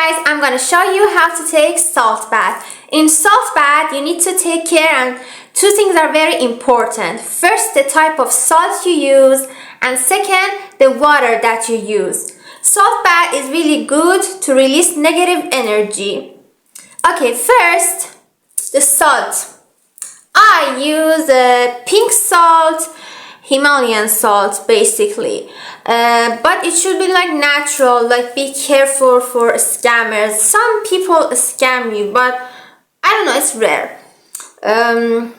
guys, I'm gonna show you how to take salt bath. In salt bath, you need to take care, and two things are very important. First, the type of salt you use, and second, the water that you use. Salt bath is really good to release negative energy. Okay, first, the salt. I use pink salt, Hamalian salt basically, but it should be like natural. Like, be careful for scammers. Some people scam you, but I don't know, it's rare. I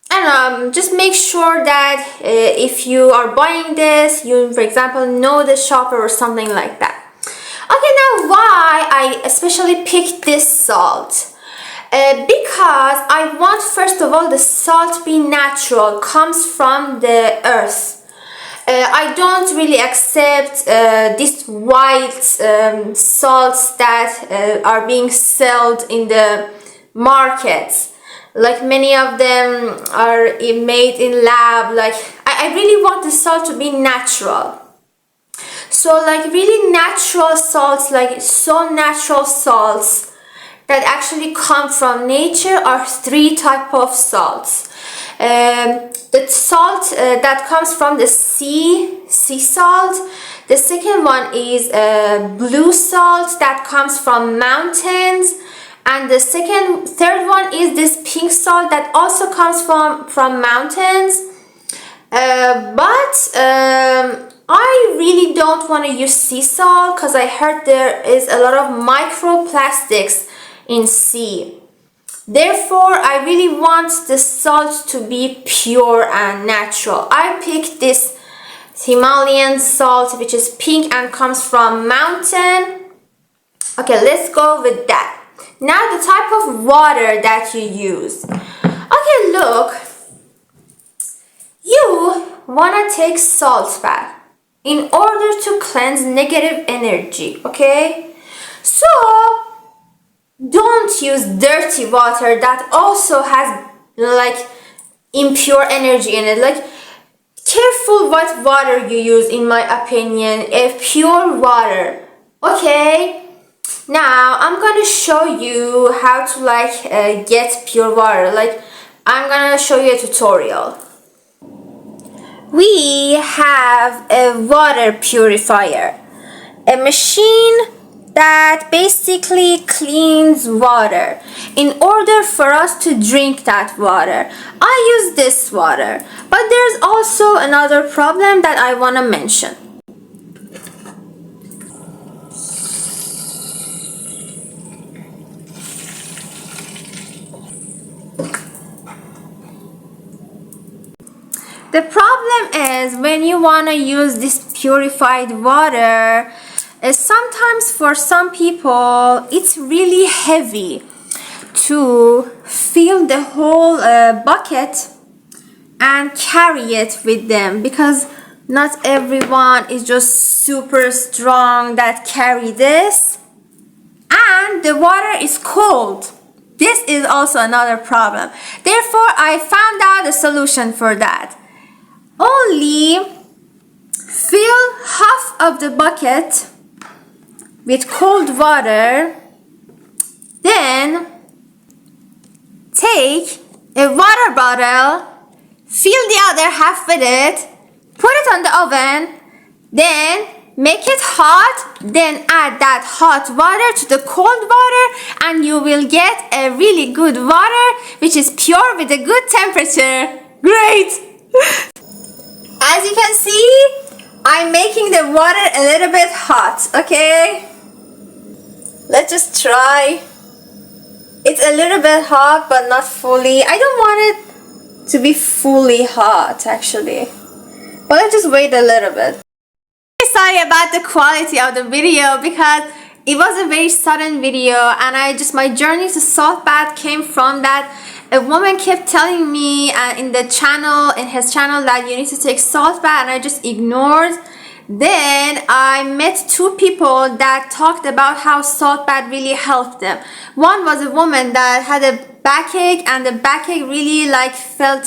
don't know, just make sure that if you are buying this, you, for example, know the shopper or something like that. Okay, now why I especially picked this salt? Because I want, first of all, the salt be natural, comes from the earth. I don't really accept these white salts that are being sold in the markets. Like, many of them are made in lab. Like, I really want the salt to be natural. So, like, really natural salts, like so natural salts that actually come from nature are three types of salts. The salt that comes from the sea salt. The second one is blue salt that comes from mountains. And the third one is this pink salt that also comes from mountains. But I really don't want to use sea salt because I heard there is a lot of microplastics in sea. Therefore, I really want the salt to be pure and natural. I picked this Himalayan salt, which is pink and comes from mountain. Okay, let's go with that. Now, the type of water that you use. Okay, look. You want to take salt bath in order to cleanse negative energy, okay? So, don't use dirty water that also has like impure energy in it. Like, careful what water you use, in my opinion. A pure water, okay? Now I'm gonna show you how to get pure water. Like, I'm gonna show you a tutorial. We have a water purifier, a machine that basically cleans water in order for us to drink that water. I use this water, but there's also another problem that I want to mention. The problem is when you want to use this purified water, sometimes for some people it's really heavy to fill the whole bucket and carry it with them, because not everyone is just super strong that carry this, and the water is cold. This is also another problem. Therefore, I found out a solution for that. Only fill half of the bucket with cold water, then take a water bottle, fill the other half with it, put it on the oven, then make it hot, then add that hot water to the cold water, and you will get a really good water which is pure with a good temperature. Great! As you can see, I'm making the water a little bit hot, okay? Let's just try. It's a little bit hot, but not fully. I don't want it to be fully hot, actually. But let's just wait a little bit. Sorry about the quality of the video, because it was a very sudden video, and my journey to salt bath came from that. A woman kept telling me in his channel, that you need to take salt bath, and I just ignored. Then I met two people that talked about how salt bath really helped them. One was a woman that had a backache, and the backache really like felt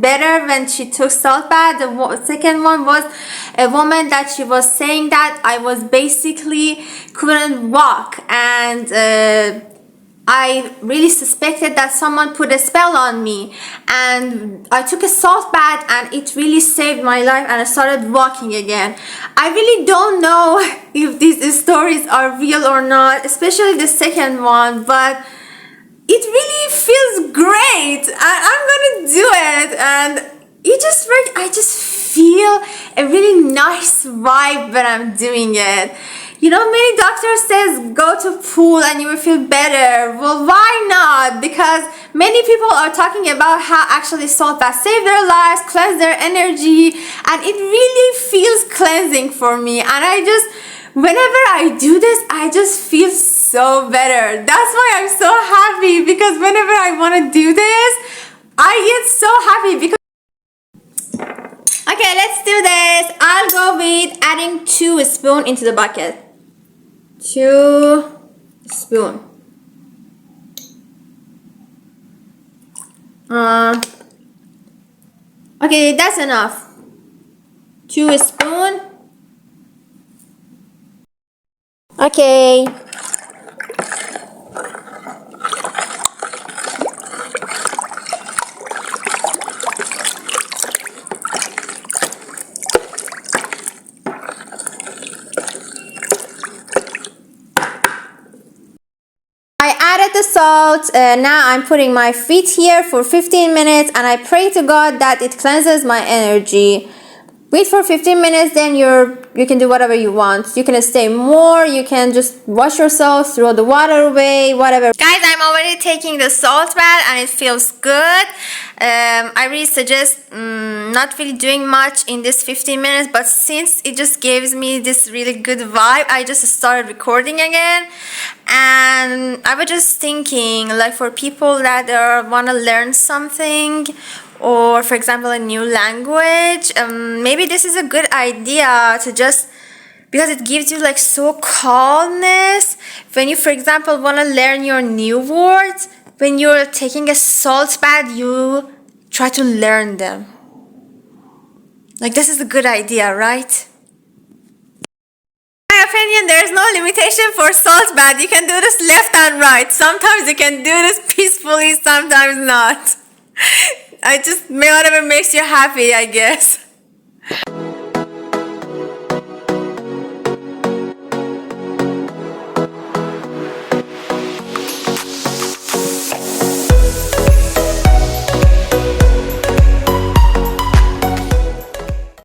better when she took salt bath. The second one was a woman that she was saying that I was basically couldn't walk, and I really suspected that someone put a spell on me, and I took a salt bath and it really saved my life, and I started walking again. I really don't know if these stories are real or not, especially the second one, but it really feels great and I'm gonna do it, and I just feel a really nice vibe when I'm doing it. You know, many doctors says go to pool and you will feel better. Well, why not? Because many people are talking about how actually salt baths save their lives, cleanse their energy, and it really feels cleansing for me. And whenever I do this, I just feel so better. That's why I'm so happy, because whenever I want to do this, I get so happy because okay, let's do this. I'll go with adding 2 spoons into the bucket. 2 spoons. Okay, that's enough. 2 spoons. Okay. I added the salt. Now I'm putting my feet here for 15 minutes and I pray to God that it cleanses my energy. Wait for 15 minutes, then you can do whatever you want. You can stay more, you can just wash yourself, throw the water away, whatever. Guys, I'm already taking the salt bath and it feels good. I really suggest not really doing much in this 15 minutes, but since it just gives me this really good vibe, I just started recording again. And I was just thinking, like, for people that want to learn something, or for example a new language, maybe this is a good idea to just, because it gives you like so calmness when you, for example, want to learn your new words. When you're taking a salt bath, you try to learn them. Like, this is a good idea, right? In my opinion, there's no limitation for salt bath. You can do this left and right. Sometimes you can do this peacefully, sometimes not. Whatever makes you happy, I guess.